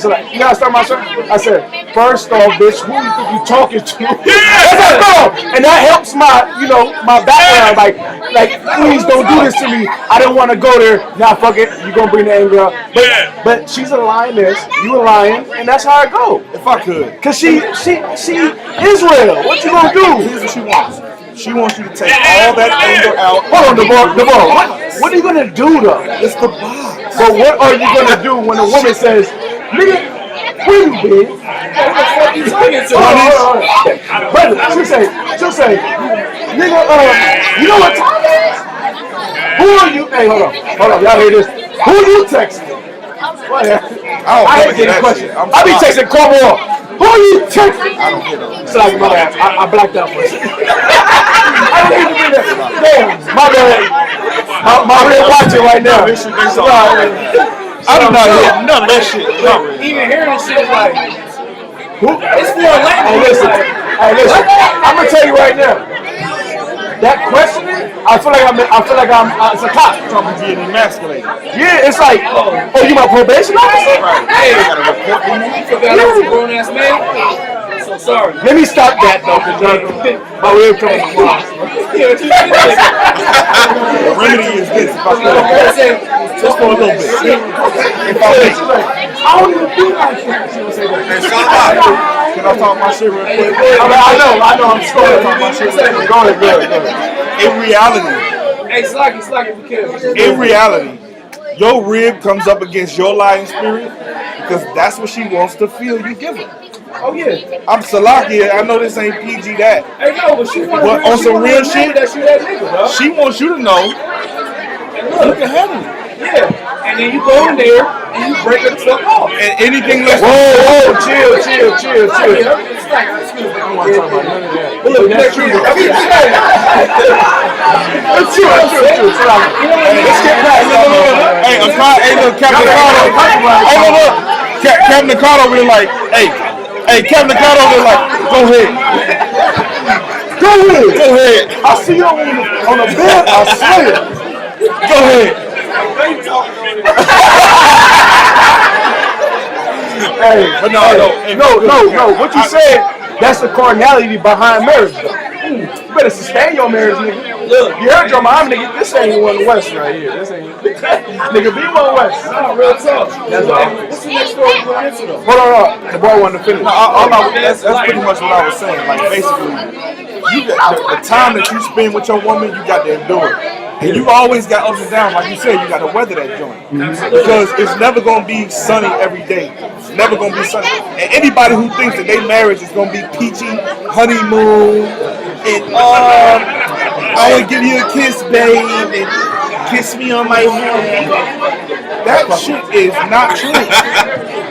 So like, you know how I start my shit? I said, first off, bitch, who you think you talking to? That's how I start. And that helps my background. Like, please don't do this to me. I don't want to go there. Nah, fuck it. You gonna bring the anger up. But she's a lioness. You a lion, and that's how it go. If I could. Cause she Israel. What you gonna do? Here's what she wants. She wants you to take all that anger out. Hold on, DeVar. What are you gonna do though? It's the box. But what are you gonna do when a woman says, "Nigga, where you been?" Brother, she'll say, "Nigga, you know what time it is? Who are you?" Hey, hold on, y'all hear this? Who you texting? I hate getting questions. I be texting Cornwall. Who are you texting? I don't get it. It's like my bad. I blacked out for a second. I don't need to be there. Damn, my bad. My real watching right now. I do not hear none of that shit. Even hearing this shit is like, it's for a language. Hey, listen. I'm gonna tell you right now. That questioning, I feel like I'm it's a cop. Talking being emasculated. Yeah, it's like, oh, you my probation officer? Hey, you forgot I was a grown ass man? So sorry. Let me stop that though, because my rib coming across. The remedy is this. Just for a little bit. I don't even do like that. She would say that. Hey, somebody, can I talk my shit real quick? I know. I'm sorry. Talk my shit. Go ahead. In reality. Hey, Slacky, we kidding. In reality, your rib comes up against your lying spirit because that's what she wants to feel you give her. Oh yeah. I'm Salaki. I know this ain't PG that. Hey, no, but she wants on some real shit. That she that nigga, bro. She wants you to know. Look at handle it. Yeah. And then you go in there and you break it the fuck off. And anything less. Whoa, chill. It's like, excuse me. I don't want to talk about none of that. But look, That's true. That's true. Let's get past that. Hey, look, Captain Carter. Hey, look. Captain Carter was like, hey, Captain Carter was like, go ahead. I see you on the bed. I swear. Go ahead. Hey, But no. What you said, that's the carnality behind marriage. You better sustain your marriage, nigga. look. You heard your mom, nigga. This ain't one West right here. This ain't nigga. Be one West. No, real talk. That's all. What's the next story we're going into though? Hold on. The boy wanted to finish. That's pretty much what I was saying. Like basically, you got the time that you spend with your woman, you got to endure it. And you always got ups and downs, like you said, you got to weather that joint. Because it's never going to be sunny every day. It's never going to be sunny. And anybody who thinks that their marriage is going to be peachy, honeymoon, and I want to give you a kiss, babe, and kiss me on my head. That shit is not true.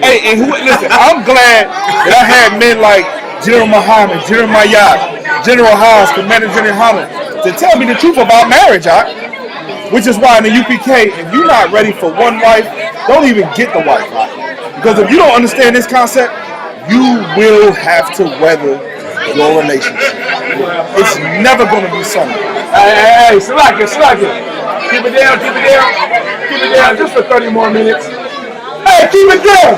Hey, and listen, I'm glad that I had men like General Muhammad, General Mayat, General Haas, Commander General Hammond, to tell me the truth about marriage, which is why in the UPK, if you're not ready for one wife, don't even get the wife. Because if you don't understand this concept, you will have to weather your relationship. It's never going to be sunny. Hey, Salaka. Keep it down. Just for 30 more minutes. Hey, keep it down.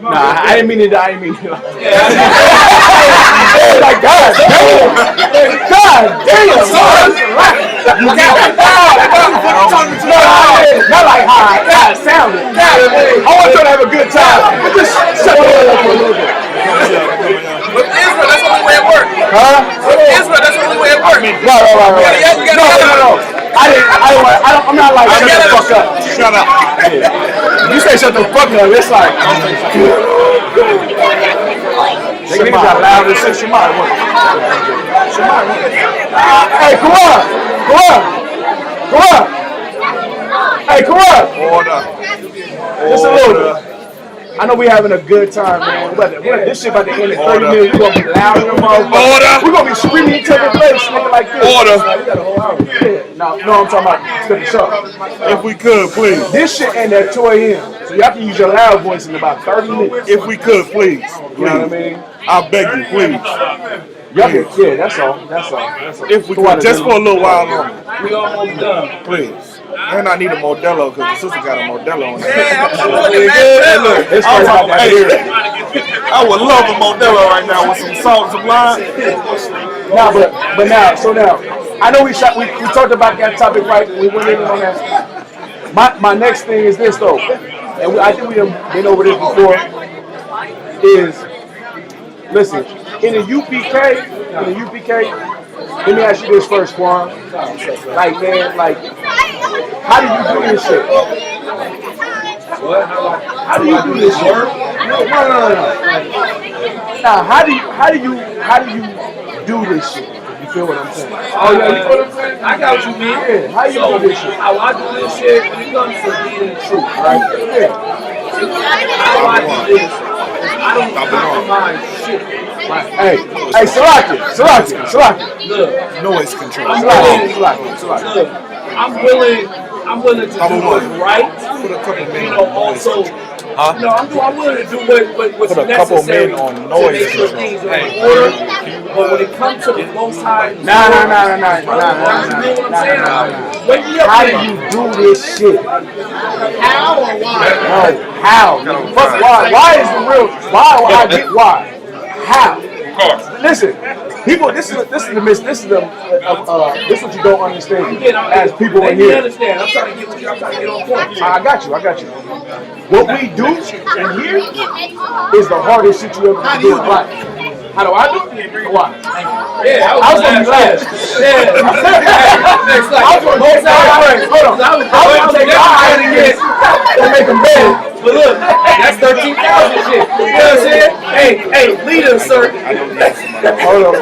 Nah, I didn't mean it. Like, God damn, son. You can't not like high. God, sounded. I want you to have a good time. But just shut the hell up for a little bit. With Israel, that's the only way it works. Huh? With Israel, that's the only way it works. Right. No. I'm not like shut the fuck up. Shut up. If you say shut the fuck up, it's like they niggas got loud as shit. Shemai. Hey, come on. Hey, come on. Order. Just a little bit. I know we having a good time, man. This shit about to end in 30 minutes. We're gonna be loud in the motherfucker. We're gonna be screaming each other's face, nigga, like this. Order. We got a whole hour. Yeah. No, I'm talking about the show. If we could, please. This shit end at 2 a.m. So y'all can use your loud voice in about 30 minutes. If we could, please. You know what I mean? I beg you, please. Y'all can, yeah, that's all. If we could, just for a little while longer. We almost done. Please. And I need a Modelo because the sister got a Modelo on there. Yeah, I'm I would love a Modelo right now with some salt and some lime. Nah, but now, I know we talked about that topic, right? We went in on that. My next thing is this though, and I think we have been over this before. Is listen in the UPK. Let me ask you this first, Quan. Like, man, how do you do this shit? What? How do you do this shit? No. Now, how do you do this shit? You feel what I'm saying? Oh yeah, you know what I'm saying? I got what you mean. Yeah. How you do this shit? How I do this shit when it comes to being the truth, right? Yeah. How I do this, I don't compromise shit. Right. Hey, Salaki. Look, Noise control. I'm willing to do what's right. Put a couple men You on know, noise also, control. I'm willing to do what's Put a couple necessary men on to noise make sure control. things are in order. But when it comes to the Most High, Nah. How do you do this shit? How or why? No, how? Fuck why? Why is the real? Why? I get why. How? Listen, people. This is what you don't understand as people in here. understand. I'm trying to get on point. I got you. What we do in here is the hardest shit you ever do in life. How do I do it? Why? Yeah, I was gonna be last. Yeah. I was gonna go sideways. Hold on. I was gonna take my hand again and make them bad. But look, that's 13,000 shit. You know what I'm saying? Hey, leader, sir. Hold on.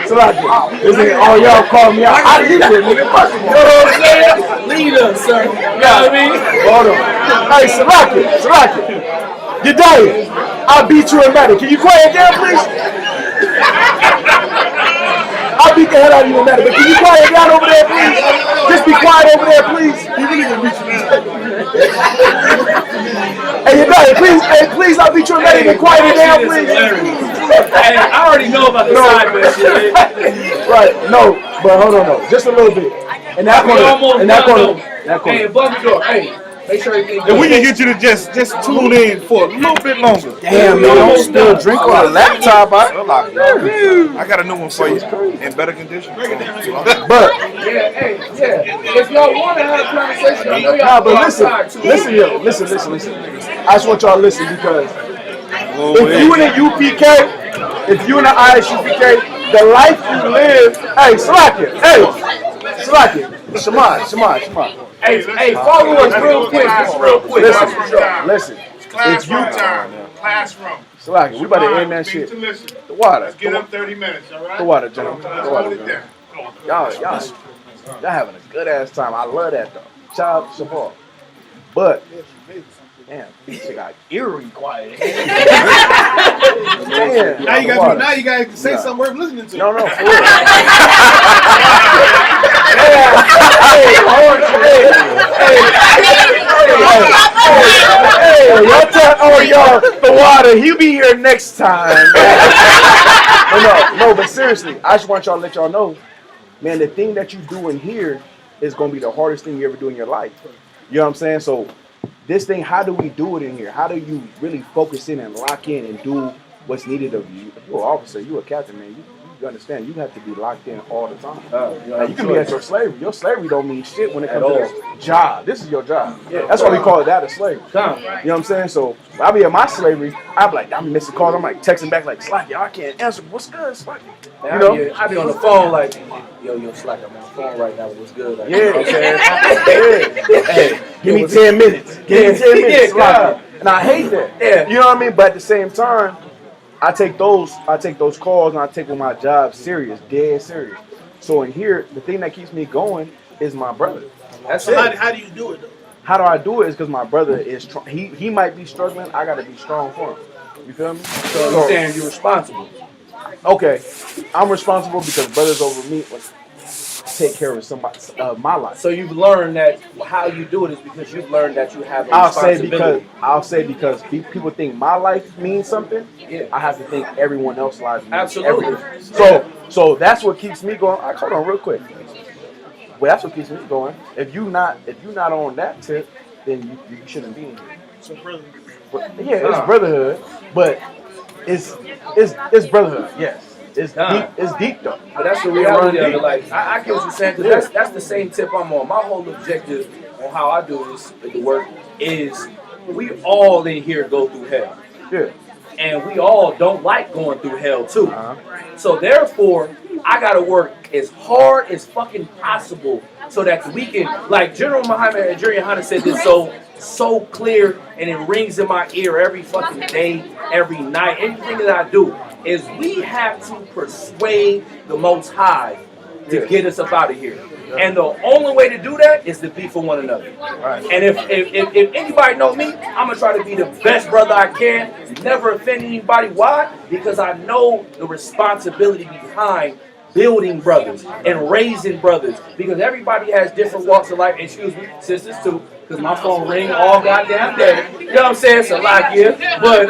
So like, this nigga, y'all call me out. I need it, nigga. Fuck it. You know what I'm saying? Leader, sir. You know what I mean? Hold on. Hey, Salaki. You're dying. I'll beat you in battle. Can you quiet down, please? I'll beat the hell out of you no matter. But can you quiet down over there, please? Just be quiet over there, please. Hey, you got it. Please, I'll beat you no matter. Be quiet down, please. Hey, I already know about the side bet shit. Right, no, but hold on, no, just a little bit. And that corner. Hey, above the door. Hey, make sure everything's And we can get you to just tune in for a little bit longer. Damn, man, don't spill drink on a laptop. I got a new one for you in better condition. But If y'all want to have a conversation, I know y'all nah, but listen. I just want y'all to listen because if you in a UPK, if you in an ISUPK, the life you live, hey, Slack it. Shemai. Hey, follow us real quick. Listen. Classroom. Slack it. We about to end that shit. The water. Let's get up 30 minutes, all right? The water, gentlemen. Hold it down. Y'all having a good ass time. I love that though. Shout out to Shabbat. But damn, this shit got eerie quiet. Damn. Now you guys say something worth listening to. No, for real. Hey, y'all tell y'all the water. He'll be here next time. But seriously, I just want y'all to let y'all know, man, the thing that you do in here is gonna be the hardest thing you ever do in your life. You know what I'm saying? So this thing, how do we do it in here? How do you really focus in and lock in and do what's needed of you? If you're an officer, you're a captain, man. You understand? You have to be locked in all the time. You can be at your slavery. Your slavery don't mean shit when it comes to this job. This is your job. That's why we call it that, a slavery. You know what I'm saying? So when I be at my slavery, I'm like, I'm missing calls. I'm like texting back like, Slack, y'all, I can't answer. What's good, Slack? You know? I be on the phone like, yo, Slack, I'm on the phone right now. What's good? Like, You know what I'm saying? Hey, give me 10 minutes. Give me 10 minutes. Slack. And I hate that. You know what I mean? But at the same time, I take those calls and I take my job serious, dead serious. So in here, the thing that keeps me going is my brother. That's it. How do you do it though? How do I do it? Is because my brother is he might be struggling. I gotta be strong for him. You feel me? So you're saying you're responsible. Okay, I'm responsible because brothers over me take care of somebody my life. So you've learned that how you do it is because you've learned that you have a responsibility. I'll say because people think my life means something. Yeah. I have to think everyone else's life means everything. So that's what keeps me going. Hold on real quick. Well, that's what keeps me going. If you not on that tip, then you shouldn't be in here. So brotherhood. It's brotherhood, but it's brotherhood. Yes. It's deep though. But that's the reality of it. Like I get what you're saying, because that's the same tip I'm on. My whole objective on how I do this with the work is we all in here go through hell. Yeah. And we all don't like going through hell too. So therefore, I gotta work as hard as fucking possible so that we can, like General Muhammad and Jerry Hunter said this so clear, and it rings in my ear every fucking day, every night, everything that I do. Is we have to persuade the Most High to get us up out of here. And the only way to do that is to be for one another. And if anybody knows me, I'm going to try to be the best brother I can, never offend anybody. Why? Because I know the responsibility behind building brothers and raising brothers. Because everybody has different walks of life. Excuse me, sisters too. Because my phone ring all goddamn day. You know what I'm saying? So like, yeah. But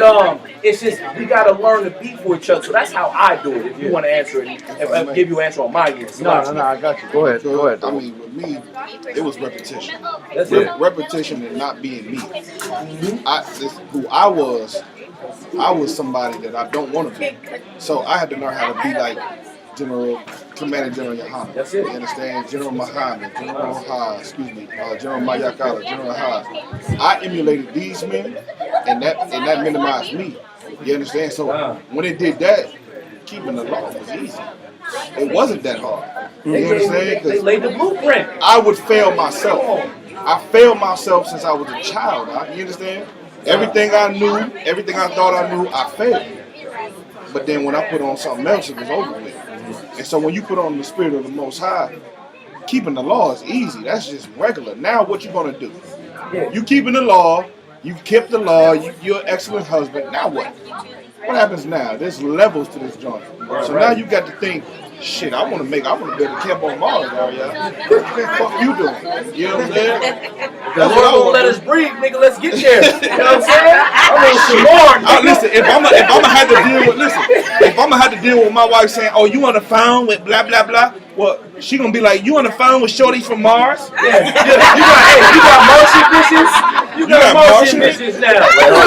it's just, we got to learn to be for each other. So that's how I do it. If you want to answer it, if I give you an answer on my end. No, I got you. Go ahead. I mean, with me, it was repetition. That's it. Repetition and not being me. Who I was somebody that I don't want to be. So I had to learn how to be like Commander General Yohana. That's it. You understand? General Muhammad, General Mayakala, General Haas. I emulated these men, and that minimized me. You understand? So when it did that, keeping the law was easy. It wasn't that hard. You understand? They laid the blueprint. I would fail myself. I failed myself since I was a child. You understand? Everything I knew, everything I thought I knew, I failed. But then when I put on something else, it was over with. And so when you put on the spirit of the Most High, keeping the law is easy. That's just regular. Now what you gonna do? You keeping the law, you kept the law, you're an excellent husband. Now what? What happens now? There's levels to this joint. So now you got to think, shit, I want to build a camp on Mars, y'all. Fuck you doing? You know what I'm saying? The Lord won't let us breathe, nigga. Let's get there. You know what I'm saying? I mean, smart. Listen, if I'm gonna have to deal with my wife saying, "Oh, you on the phone with blah blah blah," well, she gonna be like, "You on the phone with Shorty from Mars?" Yeah. You got motion bitches. You got motion bitches now. Hold on.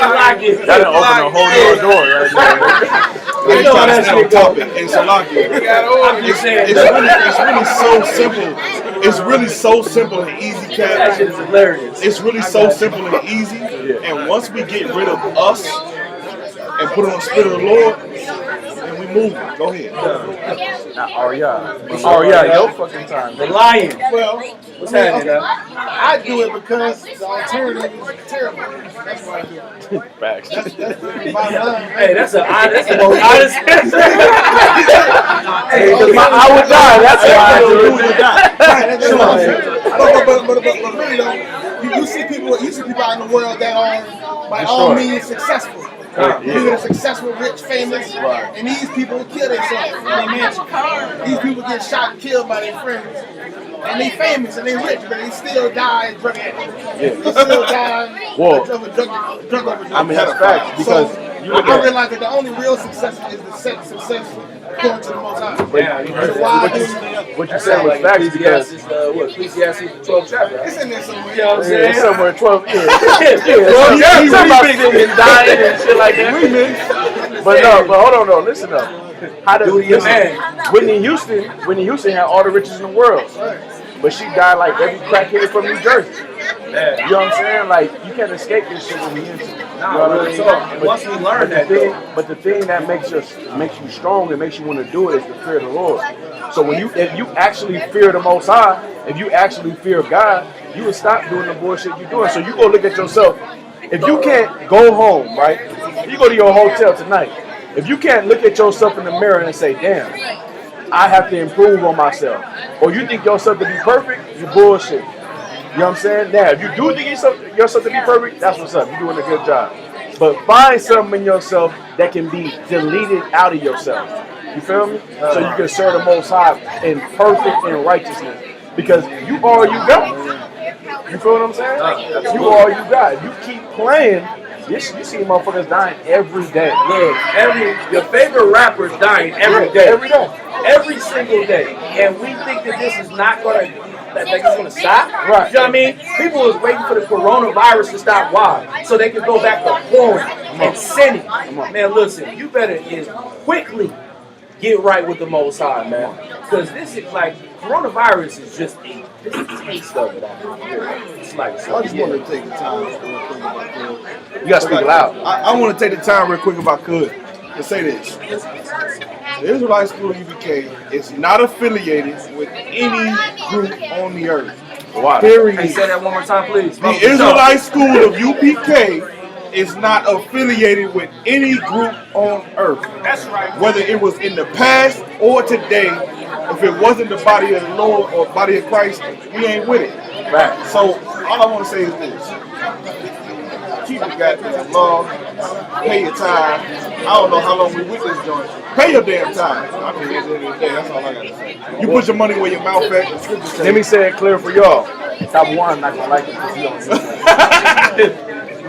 I like it. That done open a whole new door right there. You know how that on shit go. topic. It's a lot. I'm just saying. It's really so simple. It's really so simple and easy, Cat. That shit is hilarious. It's really so simple and easy. And once we get rid of us and put it on the Spirit of the Lord, and we move it. Go ahead. Your fucking time. The lion. Well, What's happening now? I do it because the alternative is terrible. That's why I do it. Facts. That's the bottom line. Hey, that's the most honest answer. Hey, I would die. That's why I do it. But really though, you see people out in the world that are by all means successful. People that are successful, rich, famous, and these people kill themselves in their mansion. These people get shot and killed by their friends. And they famous and they rich, but they still die drug addicts. They still die of a drug overdose. I mean, that's facts because I realize that the only real success is the success according to the Most High. Yeah, So why do what you said was facts because Ecclesiastes, the 12th chapter. it's in there somewhere? You know what I'm saying? somewhere 12 years. Yeah, He's talking about singing, dying and shit like that. But hold on, listen up. How does Whitney Houston had all the riches in the world, but she died like every crackhead from New Jersey. You know what I'm saying? Like you can't escape this shit when you're into it. You know what I mean? Once we learn but the thing that makes you strong and makes you want to do it is the fear of the Lord. So if you actually fear the Most High, if you actually fear God, you will stop doing the bullshit you're doing. So you go look at yourself. If you can't go home, right? You go to your hotel tonight. If you can't look at yourself in the mirror and say, damn, I have to improve on myself, or you think yourself to be perfect, you bullshit. You know what I'm saying? Now, if you do think yourself to be perfect, that's what's up. You're doing a good job. But find something in yourself that can be deleted out of yourself. You feel me? So you can serve the Most High in perfect and righteousness. Because you all you got. You feel what I'm saying? You all you got. You keep playing. You see motherfuckers dying every day. Look, your favorite rapper's dying every day. Every single day. And we think that this is not going to stop. Right. You know what I mean? People was waiting for the coronavirus to stop. Why? So they can go back to pouring and sinning. Man, listen, you better quickly get right with the Most High, man. Because this is like, coronavirus is just a taste of it. It's like, I just want to take the time real quick if I could. You gotta speak loud. I want to take the time real quick if I could to say this. The Israelite School of UPK is not affiliated with any group on the earth. Wow. Period. Can you say that one more time, please? The Israelite School of UPK is not affiliated with any group on earth. That's right. Whether it was in the past or today, if it wasn't the body of the Lord or body of Christ, we ain't with it. Right. So all I want to say is this. Keep your goddamn love. Pay your time. I don't know how long we with this joint. Pay your damn time. I mean, at the end of the day, that's all I got to say. You put your money where your mouth at. Let me say it clear for y'all. Top one, I'm not gonna like it because you don't.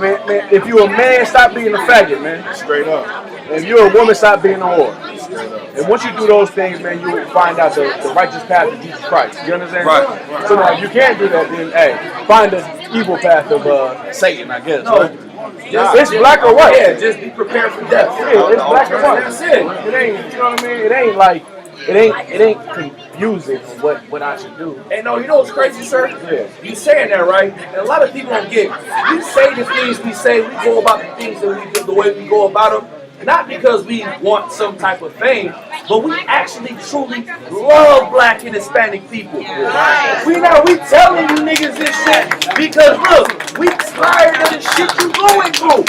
Man, if you a man, stop being a faggot, man. Straight up. If you're a woman, stop being a whore. And once you do those things, man, you will find out the righteous path of Jesus Christ. You understand? Right. So now, if you can't do that, then hey, find the evil path of Satan, I guess. No. Right? It's black or white. Yeah, just be prepared for death. Yeah, it's black or white. That's it. It ain't. You know what I mean? It ain't like. It ain't confusing what I should do. And no, you know what's crazy, sir? Yeah. You saying that, right? And a lot of people don't get it. We say the things we say, we go about the things that we do the way we go about them, not because we want some type of fame, but we actually truly love black and Hispanic people. Right. We telling you niggas this shit because look, we tired of the shit you going through.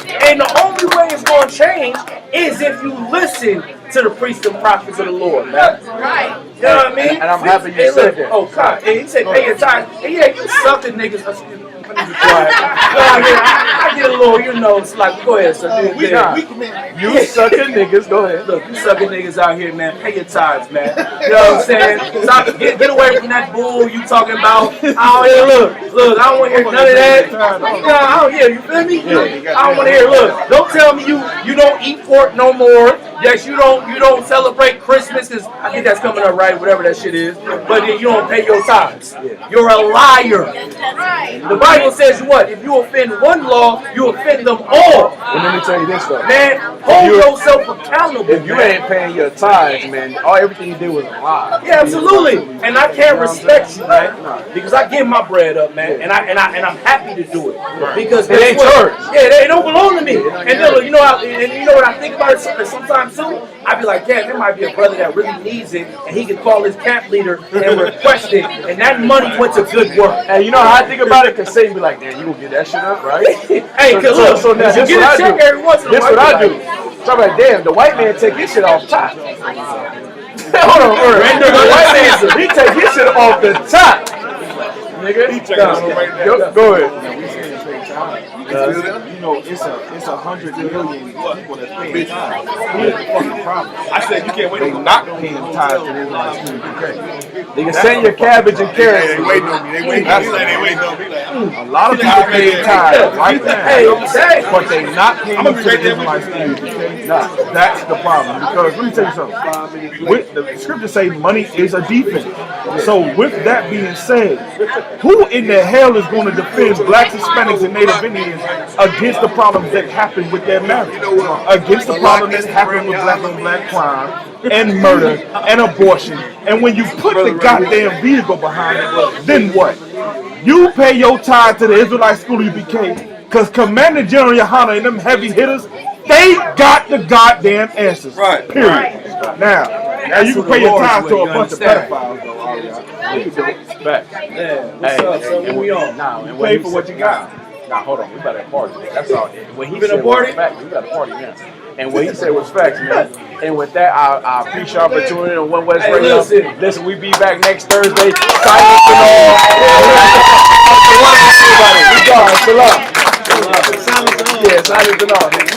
And the only way it's going to change is if you listen to the priests and prophets of the Lord, man. Right. You know what I mean? And I'm happy you said that. Oh, God. And he said, pay your time. And yeah, you sucking niggas. I get a little, you know, it's like, go ahead, sir. You sucking niggas, go ahead. Look, you sucking niggas out here, man. Pay your tithes, man. You know what I'm saying? Stop, get away from that bull you talking about. I don't want to hear none of that. You feel me? I don't want to hear. Look, don't tell me you don't eat pork no more. Yes, you don't celebrate Christmas because I think that's coming up right, whatever that shit is. But then you don't pay your tithes. You're a liar. The Bible says what? If you offend one law, you offend them all. And let me tell you this though, man, hold yourself accountable. If you ain't paying your tithes, man, everything you did was a lie. Yeah, absolutely. And I can't respect you, man, because I give my bread up, man, and I'm happy to do it because it ain't church. Yeah, they don't belong to me. And then, you know what I think about it sometimes too. I be like, yeah, there might be a brother that really needs it, and he can call his camp leader and request it, and that money went to good work. And you know how I think about it? Because Satan be like, man, you gonna get that shit up, right? Hey, cause look, now, you get a check every once in a while. This what I do. So I'm like, damn, the white man take his shit off top. Hold on, the white man, he take his shit off the top. Nigga, He checking us right now. go ahead. You know, it's 100 million people that's paying tithes. Here's the fucking problem. I said you can't wait They to not paying tithes to the Israelites in the UK. They can send your cabbage and carrots. They waiting on me. They waiting on me. They waiting on me. A lot of people paying tithes right now, but they not paying to the Israelites in the UK. Nah, that's the problem. Because let me tell you something. With the scriptures say money is a defense. So with that being said, who in the hell is going to defend blacks, Hispanics, and Native Indians against the problems that happen with their marriage? Against the problem that happen with black on black crime and murder and abortion. And when you put the goddamn vehicle behind it, then what? You pay your tithe to the Israelite School UBK because Commander General Yohana and them heavy hitters, they got the goddamn answers. Right. Period. Now you can pay your tithe to a bunch of pedophiles, though. What's up, so what we on? And Pay for what you got. Nah, hold on. We better party. That's all. When he been said a party? Facts, we got to party now. And what he said was facts, man. And with that, I appreciate your opportunity on One West Radio. Listen, we be back next Thursday. Silence and all. We gone. Salam. Yeah, silence and all.